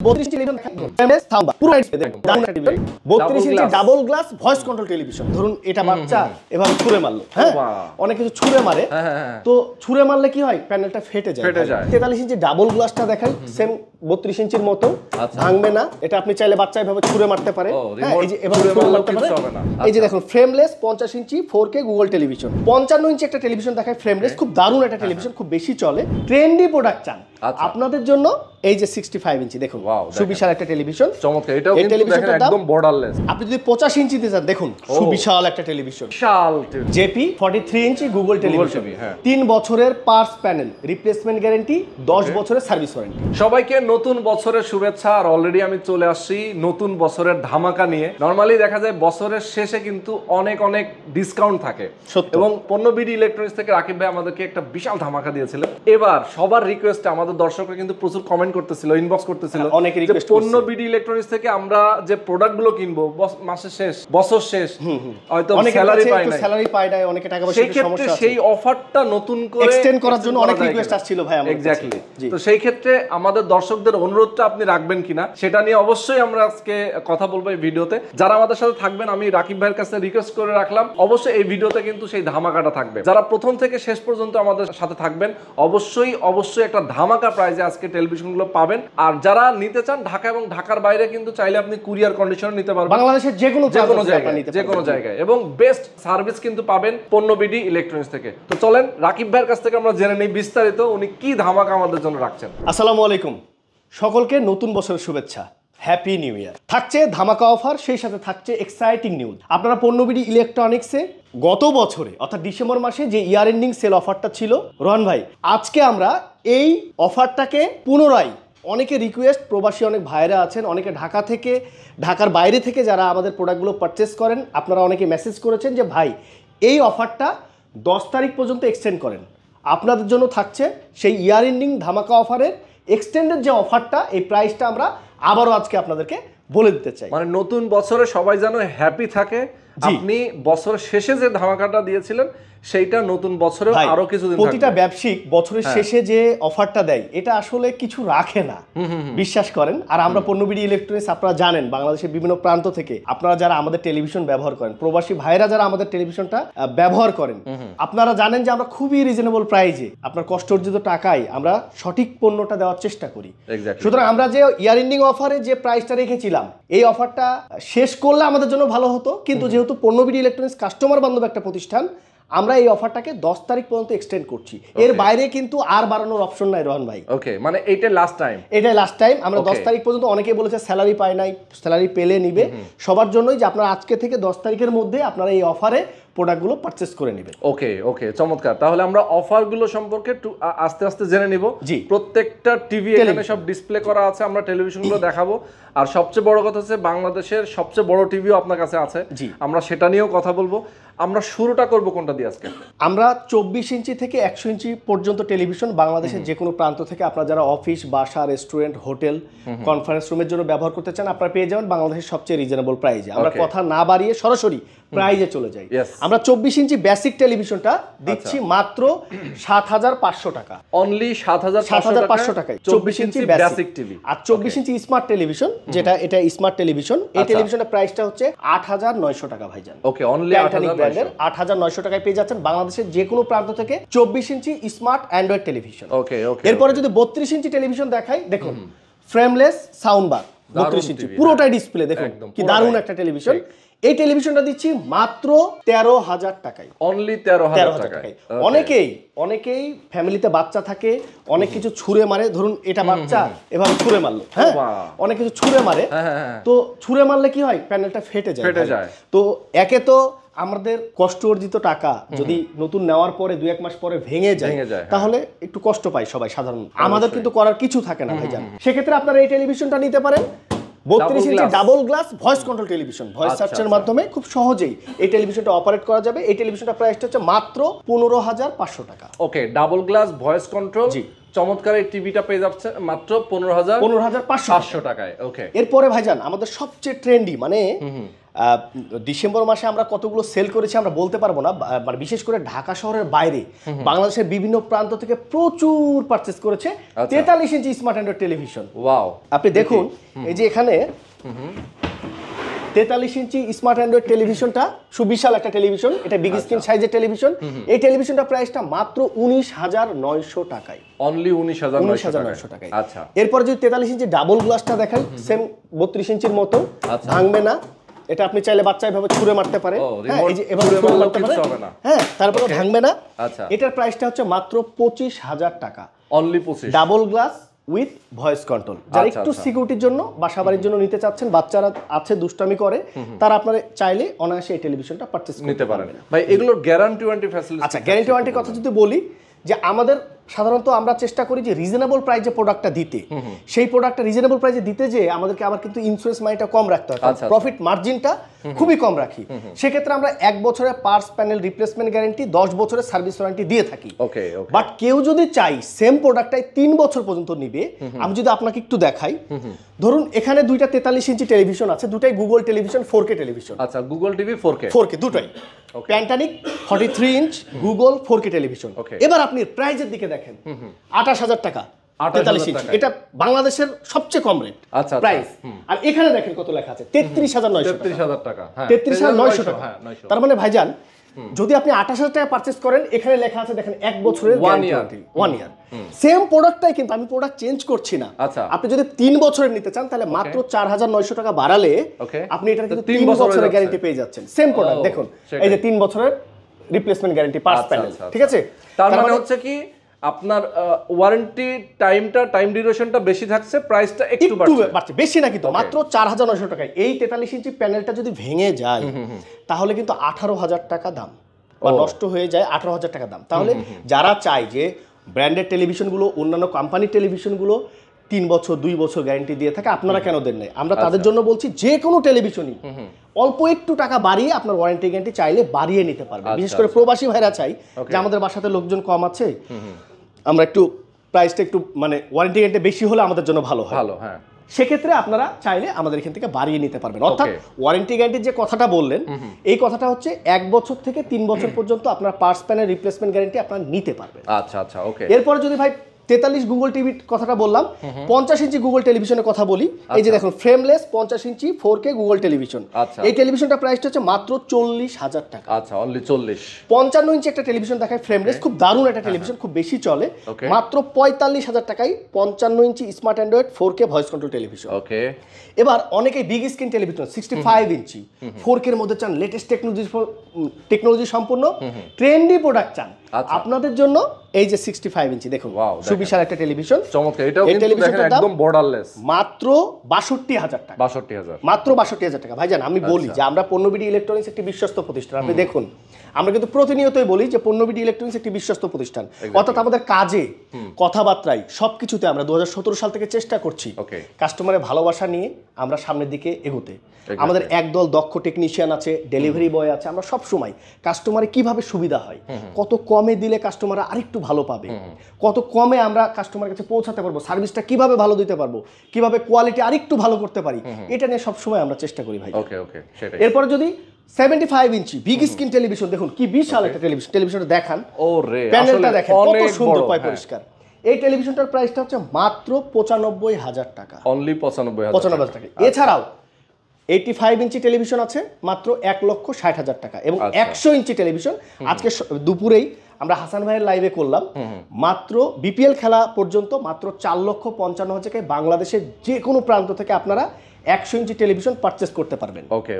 32 television MS থাম্বা পুরো TV 32 inch double glass voice control television. ধরুন এটা বাচ্চা এভাবে ছুঁড়ে মারলো, হ্যাঁ অনেক কিছু ছুঁড়ে মারে, তো ছুঁড়ে মারলে কি হয় প্যানেলটা ফেটে যায়। 43 ইঞ্চি ডাবল গ্লাসটা দেখাই, সেম 32 ইঞ্চির মতো, ভাঙবে না। এটা আপনি চাইলে বাচ্চা এভাবে ছুঁড়ে মারতে পারে, হ্যাঁ এই যে এভাবে ছুঁড়ে মারতে পারে। এই যে দেখুন ফ্রেমলেস 50 ইঞ্চি 4K গুগল টেলিভিশন। 55 ইঞ্চি একটা টেলিভিশন দেখায় ফ্রেমলেস, খুব দারুণ একটা টেলিভিশন, খুব বেশি চলে। ট্রেন্ডি প্রোডাক্ট চান আপনাদের জন্য এই যে 65 ইঞ্চি দেখুন, সুবিশাল একটা টেলিভিশন, চমৎকার। এটাও কিন্তু দেখেন একদম বর্ডারলেস। আপনি যদি 85 ইঞ্চিতে যান দেখুন, সুবিশাল একটা টেলিভিশন, বিশাল জেপি 43 ইঞ্চি গুগল টেলিভিশন, 3 বছরের পার্টস প্যানেল রিপ্লেসমেন্ট গ্যারান্টি, 10 বছরের সার্ভিস ওয়ারেন্টি। সবাইকে নতুন বছরের শুভেচ্ছা। আর অলরেডি আমি চলে আসছি নতুন বছরের ধামাকা নিয়ে। নরমালি দেখা যায় বছরের শেষে কিন্তু অনেক অনেক ডিসকাউন্ট থাকে, এবং পণ্যবিডি ইলেকট্রনিক্স থেকে রাকিব ভাই আমাদেরকে একটা বিশাল ধামাকা দিয়েছিলেন। এবার সবার রিকোয়েস্টে আমাদের দর্শকরা কিন্তু প্রচুর কমেন্ট করতেছিল, ইনবক্স করতেছিল, অনেক রিকোয়েস্ট পণ্যবিডি ইলেকট্রনিক্স থেকে আমরা যে প্রোডাক্টগুলো কিনবো মাসের শেষ, বছর শেষ, হয়তো স্যালারি পায় না, অনেকে টাকা পয়সার সমস্যা আছে, সেই অফারটা নতুন করে এক্সটেন্ড করার জন্য অনেক রিকোয়েস্ট আসছিল ভাই আমাদের। এক্স্যাক্টলি। তো সেই ক্ষেত্রে আমাদের দর্শকদের অনুরোধটা আপনি রাখবেন কিনা সেটা নিয়ে অবশ্যই আমরা আজকে কথা বলবো এই ভিডিওতে। যারা আমাদের সাথে থাকবেন, আমি রাকিব ভাইয়ের কাছে রিকোয়েস্ট করে রাখলাম, অবশ্যই এই ভিডিওতে কিন্তু সেই ধামাকাটা থাকবে। যারা প্রথম থেকে শেষ পর্যন্ত আমাদের সাথে থাকবেন অবশ্যই একটা ধামাকা প্রাইজে আজকে টেলিভিশনগুলো পাবেন। আর যারা নিতে চান ঢাকা এবং ঢাকার বাইরে কিন্তু চাইলে আপনি কুরিয়ার কন্ডিশনে নিতে পারবেন, বাংলাদেশের যে কোনো জায়গায়, এবং বেস্ট সার্ভিস কিন্তু পাবেন পণ্যবিডি ইলেকট্রনিক্স থেকে। তো চলেন রাকিব ভাইয়ের কাছ থেকে আমরা জেনে নিই বিস্তারিত উনি কি ধামাকা আমাদের জন্য রাখছেন। আসসালামু আলাইকুম, সকলকে নতুন বছরের শুভেচ্ছা, হ্যাপি নিউ ইয়ার। থাকছে ধামাকা অফার, সেই সাথে থাকছে এক্সাইটিং নিউজ। আপনারা পণ্যবিডি ইলেকট্রনিক্সে গত বছরে অর্থাৎ ডিসেম্বর মাসে যে ইয়ার এন্ডিং সেল অফারটা ছিল, রোহান ভাই আজকে আমরা এই অফারটাকে পুনরায়, অনেকে রিকোয়েস্ট, প্রবাসী অনেক ভাইরা আছেন, অনেকে ঢাকা থেকে, ঢাকার বাইরে থেকে যারা আমাদের প্রোডাক্টগুলো পারচেস করেন, আপনারা অনেকে মেসেজ করেছেন যে ভাই এই অফারটা 10 তারিখ পর্যন্ত এক্সটেন্ড করেন। আপনাদের জন্য থাকছে সেই ইয়ার এন্ডিং ধামাকা অফারের এক্সটেন্ডেড যে অফারটা, এই প্রাইসটা আমরা আবারও আজকে আপনাদেরকে বলে দিতে চাই। মানে নতুন বছরে সবাই যেন হ্যাপি থাকে। আপনি বছরের শেষে যে ধামাকাটা দিয়েছিলেন সেইটা নতুন বছরে আরো কিছুদিন থাকবে। প্রতিটা ব্যবসায়িক বছরের শেষে যে অফারটা দেয় এটা আসলে কিছু রাখে না, বিশ্বাস করেন। আর আমরা পণ্যবিডি ইলেকট্রনিক্স, আপনারা জানেন বাংলাদেশের বিভিন্ন প্রান্ত থেকে আপনারা যারা আমাদের টেলিভিশন ব্যবহার করেন, প্রবাসী ভাইরা যারা আমাদের টেলিভিশনটা ব্যবহার করেন, আপনারা জানেন যে আমরা খুবই রিজনেবল প্রাইজে আপনার কষ্ট অর্জিত টাকায় আমরা সঠিক পণ্যটা দেওয়ার চেষ্টা করি। সুতরাং আমরা যে ইয়ার এন্ডিং অফারে যে প্রাইসটা রেখেছিলাম, এই অফারটা শেষ করলে আমাদের জন্য ভালো হতো, কিন্তু যেহেতু পণ্যবিডি ইলেকট্রনিক্স কাস্টমার বান্ধব একটা প্রতিষ্ঠান, আমরা এই অফারটাকে 10 তারিখ পর্যন্ত এক্সটেন্ড করছি। এর বাইরে কিন্তু আর বাড়ানোর অপশন নাই রোহান ভাই। ওকে, মানে এটাই লাস্ট টাইম। আমরা 10 তারিখ পর্যন্ত, অনেকে বলেছে স্যালারি পায় নাই, স্যালারি পেলে নিবে, সবার জন্যই যে আপনারা আজকে থেকে 10 তারিখের মধ্যে আপনারা এই অফারে প্রোডাক্টগুলো পারচেজ করে নেবেন। ওকে, চমৎকার। তাহলে আমরা অফারগুলো সম্পর্কে আস্তে আস্তে জেনে নিব। প্রত্যেকটা টিভি এখানে সব ডিসপ্লে করা আছে, আমরা টেলিভিশনগুলো দেখাবো। আর সবচেয়ে বড় কথা হচ্ছে বাংলাদেশের সবচেয়ে বড় টিভিও আপনার কাছে আছে, আমরা সেটা নিয়েও কথা বলবো। আমরা শুরুটা করব কোনটা দিয়ে আজকে? আমরা 24 ইঞ্চি থেকে 100 ইঞ্চি পর্যন্ত টেলিভিশন বাংলাদেশের যে কোনো প্রান্ত থেকে আপনারা যারা অফিস, বাসা, রেস্টুরেন্ট, হোটেল, কনফারেন্স রুমের জন্য ব্যবহার করতে চান, আপনারা পেয়ে যাবেন বাংলাদেশের সবচেয়ে রিজনেবল প্রাইজে। আমরা কথা না বাড়িয়ে সরাসরি প্রাইজে চলে যাই। আমরা 24 ইঞ্চি বেসিক টেলিভিশনটা দিচ্ছি মাত্র ৭৫০০ টাকা, অনলি ৭৫০০ টাকায় 24 ইঞ্চি বেসিক টিভি। আর 24 ইঞ্চি স্মার্ট টেলিভিশন, যেটা এটা স্মার্ট টেলিভিশন, এই টেলিভিশনের প্রাইসটা হচ্ছে ৮৯০০ টাকা ভাইজান। ওকে, অনলি ৮৯০০ টাকায় পেয়ে যাচ্ছেন বাংলাদেশের যে কোনো প্রান্ত থেকে 24 ইঞ্চি স্মার্ট অ্যান্ড্রয়েড টেলিভিশন। এরপরে যদি 32 ইঞ্চি টেলিভিশন দেখাই, দেখুন ফ্রেমলেস সাউন্ড বার, 32 ইঞ্চি পুরোটাই ডিসপ্লে, দেখুন কি দারুণ একটা টেলিভিশন। এই টেলিভিশনটা দিচ্ছি মাত্র ১৩,০০০ টাকায়, অনলি ১৩,০০০ টাকায়। অনেকেই ফ্যামিলিতে বাচ্চা থাকে, অনেক কিছু ছুঁড়ে মারে, ধরুন এটা বাচ্চা এভাবে ছুঁড়ে মারলো, হ্যাঁ অনেক কিছু ছুঁড়ে মারে, তো ছুঁড়ে মারলে কি হয় প্যানেলটা ফেটে যায়। তো একে তো আমাদের কষ্ট অর্জিত টাকা যদি নতুন নেওয়ার পরে 2-1 মাস পরে ভেঙে যায় তাহলে একটু কষ্ট পায় সবাই সাধারণ। আমাদের কিন্তু করার কিছু থাকে না ভাইজান। সেক্ষেত্রে আপনারা এই টেলিভিশনটা নিতে পারেন, 32 inch double glass voice control television. Voice সার্চের মাধ্যমে খুব সহজেই এই টেলিভিশনটা অপারেট করা যাবে। এই টেলিভিশনটা প্রাইসটা হচ্ছে মাত্র ১৫,৫০০ টাকা। ওকে, ডাবল গ্লাস ভয়েস কন্ট্রোল, চমৎকার এই টিভিটা পেয়ে যাচ্ছে মাত্র ১৫,৫০০ টাকায়। ওকে, এরপরে ভাইজান আমাদের সবচেয়ে ট্রেন্ডি, মানে ডিসেম্বর মাসে আমরা কতগুলো সেল করেছি আমরা বলতে পারবো না, মানে বিশেষ করে ঢাকা শহরের বাইরে বাংলাদেশের বিভিন্ন প্রান্ত থেকে প্রচুর পারচেজ করেছে 43 ইঞ্চি স্মার্ট অ্যান্ড্রয়েড টেলিভিশন। ওয়াও, আপনি দেখুন এই যে এখানে 43 ইঞ্চি স্মার্ট অ্যান্ড্রয়েড টেলিভিশনটা সুবিশাল একটা টেলিভিশন, এটা বিগ স্ক্রিন সাইজের টেলিভিশন। এই টেলিভিশনটা প্রাইসটা মাত্র 19,900 টাকায়, অনলি 19,900 টাকায়। আচ্ছা, এরপর যদি 43 ইঞ্চি ডাবল গ্লাসটা দেখাই, সেম 32 ইঞ্চির মতো, ভাঙবে না, এটা আপনি চাইলে বাচ্চা এভাবে ছুঁড়ে মারতে পারে, হ্যাঁ এই যে এভাবে ছুঁড়ে মারতে পারে, হ্যাঁ তারপরে ভাঙবে না। আচ্ছা, এটার প্রাইসটা হচ্ছে মাত্র 25,000 টাকা, only 25, double glass with voice control. যারা একটু সিকিউরিটির জন্য বাসাবাড়ির জন্য নিতে চাচ্ছেন, বাচ্চারা আছে দুষ্টামি করে, তারা আপনারা চাইলে অনায়াসে এই টেলিভিশনটা পারচেজ নিতে পারেন। ভাই এগুলোর গ্যারান্টি ওয়ারেন্টি ফ্যাসিলিটি? আচ্ছা, গ্যারান্টি ওয়ারেন্টির কথা যদি বলি, যে আমাদের সাধারণত আমরা চেষ্টা করি যে রিজনেবল প্রাইসে প্রোডাক্টটা দিতে, সেই প্রোডাক্টটা রিজনেবল প্রাইসে দিতে যে আমাদেরকে আবার কিন্তু ইন্স্যুরেন্স মানিটা কম রাখতে হয়, প্রফিট মার্জিনটা খুবই কম রাখি। সেক্ষেত্রে আমরা 1 বছরের পার্টস প্যানেল রিপ্লেসমেন্ট গ্যারান্টি, 10 বছরের সার্ভিস ওয়ারেন্টি দিয়ে থাকি। ওকে, বাট কেউ যদি চাই সেম প্রোডাক্টটাই 3 বছর পর্যন্ত নিবে, আমি যদি আপনাকে একটু দেখাই, ধরুন এখানে দুইটা 43 ইঞ্চি টেলিভিশন আছে, দুটাই গুগল টেলিভিশন 4K টেলিভিশন। আচ্ছা, গুগল টিভি 4K দুটাই প্যান্টানিক 43 ইঞ্চ গুগল 4K টেলিভিশন। এবার আপনি প্রাইজের দিকে দেখেন, 28,000 টাকা 43 ইঞ্চি, এটা বাংলাদেশের সবচেয়ে কম রেট প্রাইস। আর এখানে দেখেন কত লেখা আছে, 33,900 টাকা, 33,900 টাকা। তার মানে ভাইজান যদি আপনি 28,000 টাকা পারচেজ করেন, এখানে লেখা আছে দেখেন 1 বছরের গ্যারান্টি, 1 ইয়ার। সেম প্রোডাক্টটাই কিন্তু আমি প্রোডাক্ট চেঞ্জ করছি না। আপনি যদি 3 বছরের নিতে চান, তাহলে মাত্র 4,900 টাকা বাড়ালে আপনি এটা কিন্তু 3 বছরের গ্যারান্টি পেয়ে যাচ্ছেন। সেম প্রোডাক্ট দেখুন, এই যে 3 বছরের রিপ্লেসমেন্ট গ্যারান্টি পার্টস প্যানেল, ঠিক আছে? তার মানে হচ্ছে কি আপনার ওয়ারেন্টি টাইম ডিউরেশনটা বেশি থাকছে, প্রাইসটা একটু বাড়ছে, বেশি না কিন্তু মাত্র 4,900 টাকায়। এই 43 ইঞ্চি প্যানেলটা যদি ভেঙে যায়, তাহলে কিন্তু 18,000 টাকা দাম, বা নষ্ট হয়ে যায় 18,000 টাকা দাম। তাহলে যারা চায় যে ব্র্যান্ডেড টেলিভিশনগুলো, অন্যান্য কোম্পানির টেলিভিশনগুলো 3 বছর 2 বছর গ্যারান্টি দিয়ে থাকে, আপনারা কেন দেন নাই? আমরা তাদের জন্য বলছি, যে কোনো টেলিভিশনই অল্প একটু টাকা বাড়িয়ে আপনার ওয়ারেন্টি গ্যারান্টি চাইলে বাড়িয়ে নিতে পারবে। বিশেষ করে প্রবাসী ভাইরা চাই যে আমাদের বাসাতে লোকজন কম আছে, আমরা একটু প্রাইসটা একটু মানে ওয়ারেন্টি গ্যারান্টি বেশি হলে আমাদের জন্য ভালো হয়। হ্যাঁ, সেক্ষেত্রে আপনারা চাইলে আমাদের এখান থেকে বাড়িয়ে নিতে পারবেন। অর্থাৎ ওয়ারেন্টি গ্যারান্টির যে কথাটা বললেন, এই কথাটা হচ্ছে 1 বছর থেকে 3 বছর পর্যন্ত আপনার পার্টস প্যানেল রিপ্লেসমেন্ট গ্যারান্টি আপনারা নিতে পারবেন। আচ্ছা, ওকে। এরপরে যদি ভাই 43 গুগল টিভির কথাটা বললাম, 50 ইঞ্চি গুগল টেলিভিশনের কথা বলি, এই যে দেখুন ফ্রেমলেস 50 ইঞ্চি 4K গুগল টেলিভিশন। এই টেলিভিশনটা প্রাইসটা হচ্ছে মাত্র 40,000 টাকা। আচ্ছা, অনলি 40। 55 ইঞ্চি একটা টেলিভিশন দেখায় ফ্রেমলেস, খুব দারুণ একটা টেলিভিশন, খুব বেশি চলে, মাত্র 45,000 টাকায় 55 inch smart Android 4K voice control television. Okay. এবার অনেকেই বিগ স্ক্রিন টেলিভিশন 65 ইঞ্চি 4K এর মধ্যে চান, লেটেস্ট টেকনোলজি সম্পূর্ণ ট্রেন্ডি প্রোডাক্ট চান, আপনাদের জন্য এই যে 65 ইঞ্চি দেখুন, সুবিশাল একটা টেলিভিশন, চমৎকার। এটাও কিন্তু দেখেন একদম বর্ডারলেস, মাত্র 62,000 টাকা, 62,000, মাত্র 62,000 টাকা। ভাইজান আমি বলি যে আমরা পণ্যবিডি ইলেকট্রনিক্স একটি বিশ্বস্ত প্রতিষ্ঠান। আপনি দেখুন, আমরা কিন্তু প্রতিনিয়তই বলি যে পণ্যবিডি ইলেকট্রনিক্স একটি বিশ্বস্ত প্রতিষ্ঠান। অর্থাৎ আমাদের কাজে, কথাবার্তায়, সবকিছুতে আমরা 2017 সাল থেকে চেষ্টা করছি কাস্টমারের ভালোবাসা নিয়ে আমরা সামনের দিকে এগোতে। আমাদের একদল দক্ষ টেকনিশিয়ান আছে, ডেলিভারি বয় আছে, আমরা সব সময় কাস্টমারে কিভাবে সুবিধা হয়, কত কমে দিলে কাস্টমাররা আরেকটু ভালো পাবে, কত কমে আমরা কাস্টমারের কাছে পৌঁছাতে পারবো, সার্ভিসটা কিভাবে ভালো দিতে পারবো, কিভাবে কোয়ালিটি আরেকটু ভালো করতে পারি, এটা নিয়ে সব সময় আমরা চেষ্টা করি ভাই। এরপর যদি 75 ইঞ্চি বিগ স্ক্রিন টেলিভিশন দেখুন, কি বিশাল একটা টেলিভিশনটা দেখান, প্যানেলটা দেখেন কত সুন্দর, পয় পরিষ্কার। এই টেলিভিশনটার প্রাইসটা হচ্ছে মাত্র 95,000 টাকা, অনলি 95,000 টাকা। এছাড়াও 85 ইঞ্চি টেলিভিশন আছে মাত্র 1,60,000 টাকা, এবং 100 ইঞ্চি টেলিভিশন আজকে দুপুরেই আমরা হাসান ভাইয়ের লাইভে করলাম, মাত্র বিপিএল খেলা পর্যন্ত মাত্র 4,55,000 টাকায় বাংলাদেশের যে কোনো প্রান্ত থেকে আপনারা 100 ইঞ্চি টেলিভিশন পারচেজ করতে পারবেন। ওকে,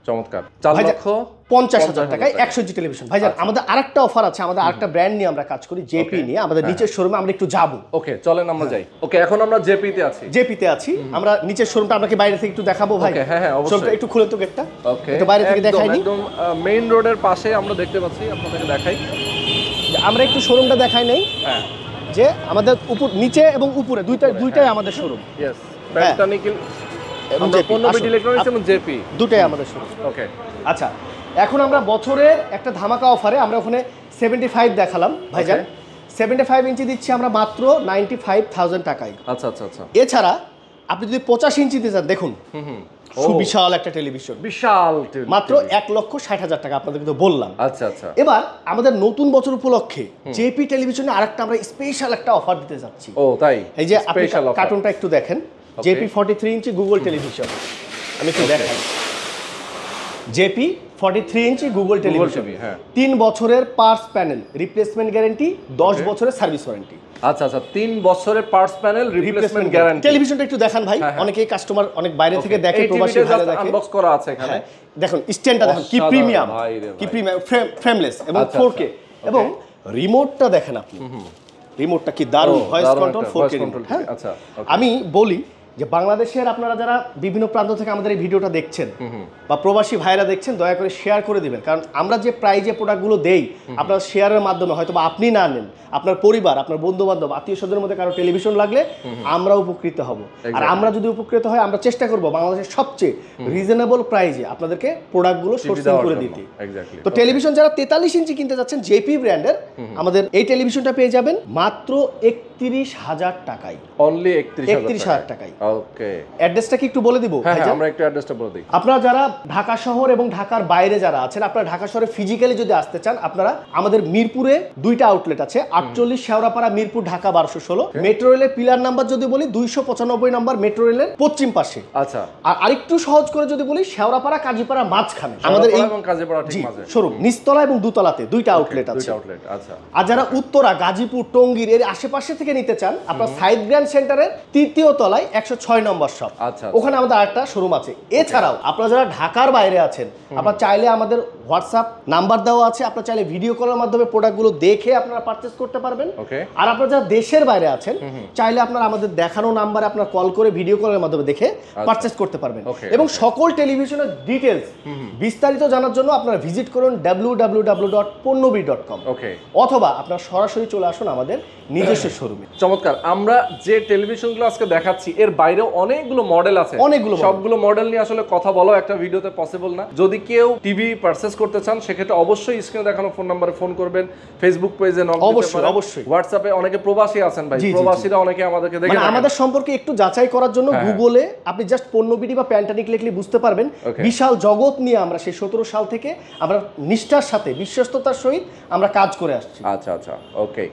চমৎকার। 4,50,000 টাকায় 100 ইঞ্চি টেলিভিশন। ভাইজান আমাদের আরেকটা অফার আছে, আমাদের আরেকটা ব্র্যান্ড নিয়ে আমরা কাজ করি, জেপি নিয়ে। আমাদের নিচের শোরুমে আমরা একটু যাব। ওকে, চলেন আমরা যাই। ওকে, এখন আমরা জেপিতে আছি। আমরা নিচের শোরুমটা আপনাকে বাইরে থেকে একটু দেখাবো ভাই। হ্যাঁ, শোরুমটা একটু খুলে তো গেটটা, একটু বাইরে থেকে দেখাই নি। একদম মেইন রোডের পাশে আমরা দেখতে পাচ্ছি, আপনাদেরকে দেখাই। আমরা একটু শোরুমটা দেখাই নেই, যে আমাদের উপর, নিচে এবং উপরে দুইটাই আমাদের শোরুম। ইয়েস, প্যান্টানিক দুটোই আমাদের শোরুম। ওকে, আচ্ছা এখন আমরা বছরের একটা ধামাকা অফারে আমরা ওখানে 75 দেখালাম ভাইজান, 75 ইঞ্চি দিচ্ছি আমরা মাত্র 95,000 টাকায়। আচ্ছা। এছাড়া আপনি যদি 85 ইঞ্চি দিতে চান, দেখুন সুবিশাল একটা টেলিভিশন, বিশাল মাত্র 1,60,000 টাকা আপনাদেরকে তো বললাম। আচ্ছা আচ্ছা। এবার আমাদের নতুন বছর উপলক্ষে জেপি টেলিভিশনে আরেকটা আমরা স্পেশাল একটা অফার দিতে যাচ্ছি। ও তাই? এই যে আপনি কার্টুনটা একটু দেখেন, জেপি 43 ইঞ্চি গুগল টেলিভিশন, আমি একটু দেখাই। জেপি 43 ইঞ্চি গুগল টেলিভিশন, 3 বছরের পার্টস প্যানেল রিপ্লেসমেন্ট গ্যারান্টি, 10 বছরের সার্ভিস ওয়ারেন্টি। আচ্ছা আচ্ছা, 3 বছরের পার্টস প্যানেল রিপ্লেসমেন্ট গ্যারান্টি। টেলিভিশনটা একটু দেখান ভাই, অনেকেই কাস্টমার অনেক বাইরে থেকে দেখে, প্রবাসী ভাইরা দেখে। আনবক্স করা আছে এখানে, দেখুন স্ট্যান্ডটা দেখুন কি প্রিমিয়াম, কি প্রিমিয়াম, ফ্রেমলেস এবং 4K, এবং রিমোটটা দেখেন আপনি, রিমোটটা কি দারুণ, ভয়েস কন্ট্রোল 4K। আচ্ছা, আমি বলি যে বাংলাদেশের আপনারা যারা বিভিন্ন প্রান্ত থেকে আমাদের এই ভিডিওটা দেখছেন বা প্রবাসী ভাইরা দেখছেন, দয়া করে শেয়ার করে দিবেন, কারণ আমরা যে প্রাইজে প্রোডাক্টগুলো দেই আপনার শেয়ারের মাধ্যমে হয়তো বা আপনি না নেন, আপনার পরিবার, আপনার বন্ধু বান্ধব, আত্মীয় স্বজনের মধ্যে কারো টেলিভিশন লাগলে আমরা উপকৃত হব। আর আমরা যদি উপকৃত হয়, আমরা চেষ্টা করব বাংলাদেশের সবচেয়ে রিজনেবল প্রাইজে আপনাদেরকে প্রোডাক্টগুলো সোর্সিং করে দিতে। তো টেলিভিশন যারা 43 ইঞ্চি কিনতে যাচ্ছেন জেপি ব্র্যান্ডের, আমাদের এই টেলিভিশনটা পেয়ে যাবেন মাত্র 31,000 টাকায়, অনলি 31,000 টাকায়। ওকে, অ্যাড্রেসটা কি একটু বলে দিব? হ্যাঁ, আমরা একটু অ্যাড্রেসটা বলে দিই। আপনারা যারা ঢাকা শহর এবং ঢাকার বাইরে যারা আছেন, আপনারা ঢাকা শহরে ফিজিক্যালি যদি আসতে চান, আপনারা আমাদের মিরপুরে 2টা আউটলেট আছে, 48 শেওড়াপাড়া মিরপুর ঢাকা 1216। মেট্রো রেলের পিলার নাম্বার যদি বলি 295 নম্বর, মেট্রো রেলের পশ্চিম পাশে। আচ্ছা, আর আরেকটু সহজ করে যদি বলি শেওড়াপাড়া কাজীপাড়া মাঝখানে আমাদের এই কাজীপাড়া ঠিক মাঝে শোরুম, নিচতলা এবং দুতলাতে 2টা আউটলেট আছে। আচ্ছা, আর যারা উত্তরা, গাজীপুর, টঙ্গীর এর আশেপাশে থেকে নিতে চান, আপনার সাইড গ্র্যান্ড সেন্টারের 3য় তলায় 106 নম্বর শপ, ওখানে আমাদের আরেকটা শোরুম আছে। এছাড়াও আপনারা যারা ঢাকার বাইরে আছেন, আপনারা চাইলে আমাদের হোয়াটসঅ্যাপ নাম্বার দেওয়া আছে, আপনারা চাইলে ভিডিও কলের মাধ্যমে প্রোডাক্টগুলো দেখে আপনারা পারচেজ করতে পারবেন। আর আপনারা যারা দেশের বাইরে আছেন, চাইলে আপনারা আমাদের দেখানো নাম্বারে আপনারা কল করে ভিডিও কলের মাধ্যমে দেখে পারচেজ করতে পারবেন। এবং সকল টেলিভিশনের ডিটেইলস বিস্তারিত জানার জন্য আপনারা ভিজিট করুন www.ponnobir.com, অথবা আপনারা সরাসরি চলে আসুন আমাদের নিজস্ব শোরুমে। চমৎকার। আমরা যে টেলিভিশনগুলো আজকে দেখাচ্ছি এর বাইরেও অনেকগুলো মডেল আছে, সবগুলো মডেল নিয়ে আসলে কথা বলা একটা ভিডিওতে পসিবল না। যদি কেউ টিভি পারচেজ করতে চান, সেক্ষেত্রে অবশ্যই স্ক্রিনে দেখানো ফোন নাম্বারে ফোন করবেন, ফেসবুক পেজে নক দিতে পারেন, অবশ্যই হোয়াটসঅ্যাপে। অনেকে প্রবাসী আছেন ভাই, প্রবাসীরা অনেকে আমাদেরকে দেখে, মানে আমাদের সম্পর্কে একটু যাচাই করার জন্য গুগলে আপনি জাস্ট পণ্যবিডি বা প্যান্টানিক লিখলে বুঝতে পারবেন বিশাল জগৎ নিয়ে আমরা সেই 17 সাল থেকে আমরা নিষ্ঠার সাথে বিশ্বস্ততার সহিত আমরা কাজ করে আসছি। আচ্ছা আচ্ছা, ওকে।